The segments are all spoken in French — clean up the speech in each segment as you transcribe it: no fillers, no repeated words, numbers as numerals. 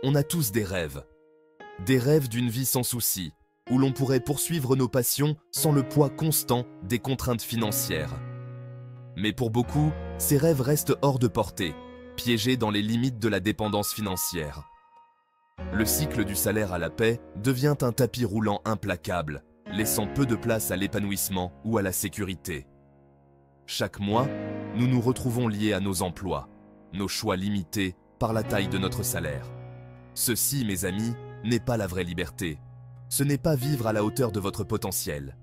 On a tous des rêves. Des rêves d'une vie sans soucis, où l'on pourrait poursuivre nos passions sans le poids constant des contraintes financières. Mais pour beaucoup, ces rêves restent hors de portée, piégés dans les limites de la dépendance financière. Le cycle du salaire à la paix devient un tapis roulant implacable, laissant peu de place à l'épanouissement ou à la sécurité. Chaque mois, nous nous retrouvons liés à nos emplois, nos choix limités par la taille de notre salaire. Ceci, mes amis, n'est pas la vraie liberté. Ce n'est pas vivre à la hauteur de votre potentiel.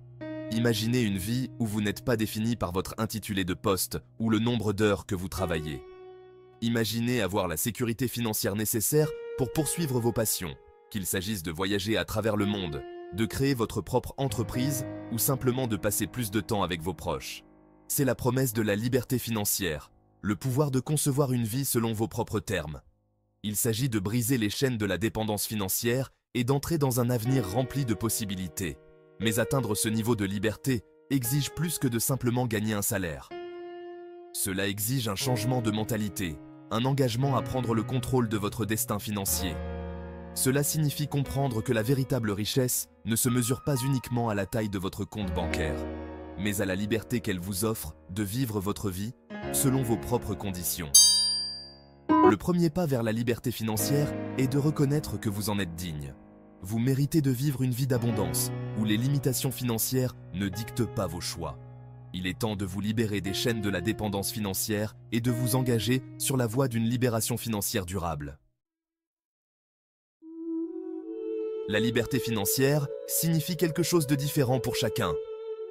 Imaginez une vie où vous n'êtes pas défini par votre intitulé de poste ou le nombre d'heures que vous travaillez. Imaginez avoir la sécurité financière nécessaire pour poursuivre vos passions, qu'il s'agisse de voyager à travers le monde, de créer votre propre entreprise ou simplement de passer plus de temps avec vos proches. C'est la promesse de la liberté financière, le pouvoir de concevoir une vie selon vos propres termes. Il s'agit de briser les chaînes de la dépendance financière et d'entrer dans un avenir rempli de possibilités. Mais atteindre ce niveau de liberté exige plus que de simplement gagner un salaire. Cela exige un changement de mentalité, un engagement à prendre le contrôle de votre destin financier. Cela signifie comprendre que la véritable richesse ne se mesure pas uniquement à la taille de votre compte bancaire, mais à la liberté qu'elle vous offre de vivre votre vie selon vos propres conditions. Le premier pas vers la liberté financière est de reconnaître que vous en êtes digne. Vous méritez de vivre une vie d'abondance, où les limitations financières ne dictent pas vos choix. Il est temps de vous libérer des chaînes de la dépendance financière et de vous engager sur la voie d'une libération financière durable. La liberté financière signifie quelque chose de différent pour chacun.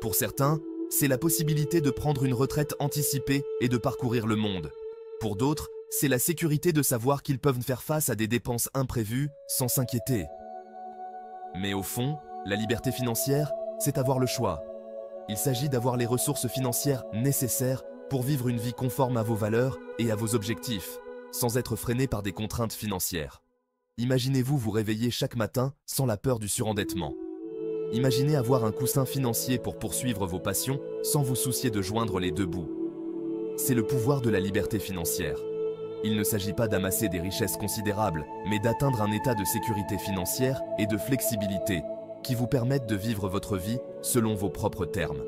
Pour certains, c'est la possibilité de prendre une retraite anticipée et de parcourir le monde. Pour d'autres, c'est la sécurité de savoir qu'ils peuvent faire face à des dépenses imprévues sans s'inquiéter. Mais au fond, la liberté financière, c'est avoir le choix. Il s'agit d'avoir les ressources financières nécessaires pour vivre une vie conforme à vos valeurs et à vos objectifs, sans être freiné par des contraintes financières. Imaginez-vous vous réveiller chaque matin sans la peur du surendettement. Imaginez avoir un coussin financier pour poursuivre vos passions sans vous soucier de joindre les deux bouts. C'est le pouvoir de la liberté financière. Il ne s'agit pas d'amasser des richesses considérables, mais d'atteindre un état de sécurité financière et de flexibilité qui vous permettent de vivre votre vie selon vos propres termes.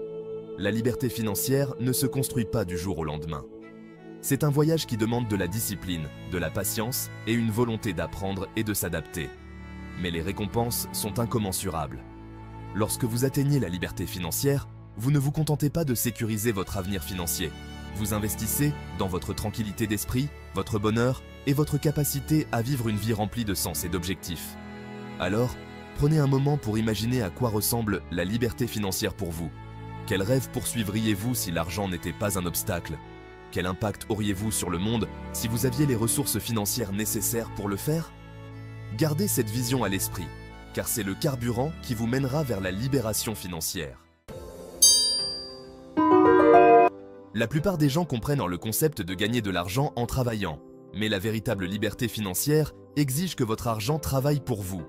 La liberté financière ne se construit pas du jour au lendemain. C'est un voyage qui demande de la discipline, de la patience et une volonté d'apprendre et de s'adapter. Mais les récompenses sont incommensurables. Lorsque vous atteignez la liberté financière, vous ne vous contentez pas de sécuriser votre avenir financier. Vous investissez dans votre tranquillité d'esprit, votre bonheur et votre capacité à vivre une vie remplie de sens et d'objectifs. Alors, prenez un moment pour imaginer à quoi ressemble la liberté financière pour vous. Quel rêve poursuivriez-vous si l'argent n'était pas un obstacle? Quel impact auriez-vous sur le monde si vous aviez les ressources financières nécessaires pour le faire? Gardez cette vision à l'esprit, car c'est le carburant qui vous mènera vers la libération financière. La plupart des gens comprennent le concept de gagner de l'argent en travaillant, mais la véritable liberté financière exige que votre argent travaille pour vous.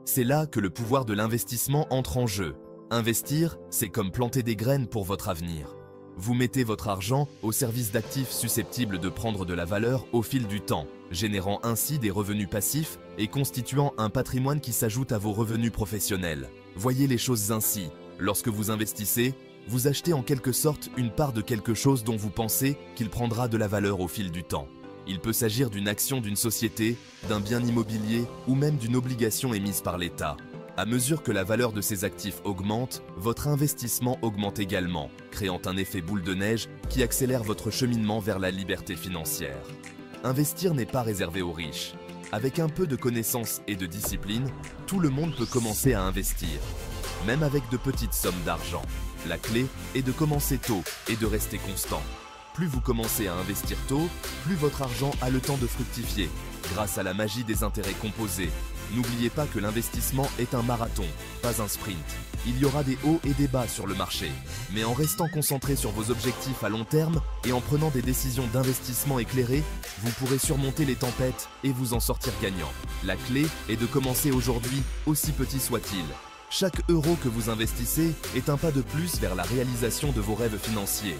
C'est là que le pouvoir de l'investissement entre en jeu. Investir, c'est comme planter des graines pour votre avenir. Vous mettez votre argent au service d'actifs susceptibles de prendre de la valeur au fil du temps, générant ainsi des revenus passifs et constituant un patrimoine qui s'ajoute à vos revenus professionnels. Voyez les choses ainsi. Lorsque vous investissez, vous achetez en quelque sorte une part de quelque chose dont vous pensez qu'il prendra de la valeur au fil du temps. Il peut s'agir d'une action d'une société, d'un bien immobilier ou même d'une obligation émise par l'État. À mesure que la valeur de ces actifs augmente, votre investissement augmente également, créant un effet boule de neige qui accélère votre cheminement vers la liberté financière. Investir n'est pas réservé aux riches. Avec un peu de connaissance et de discipline, tout le monde peut commencer à investir, même avec de petites sommes d'argent. La clé est de commencer tôt et de rester constant. Plus vous commencez à investir tôt, plus votre argent a le temps de fructifier, grâce à la magie des intérêts composés. N'oubliez pas que l'investissement est un marathon, pas un sprint. Il y aura des hauts et des bas sur le marché, mais en restant concentré sur vos objectifs à long terme et en prenant des décisions d'investissement éclairées, vous pourrez surmonter les tempêtes et vous en sortir gagnant. La clé est de commencer aujourd'hui, aussi petit soit-il. Chaque euro que vous investissez est un pas de plus vers la réalisation de vos rêves financiers.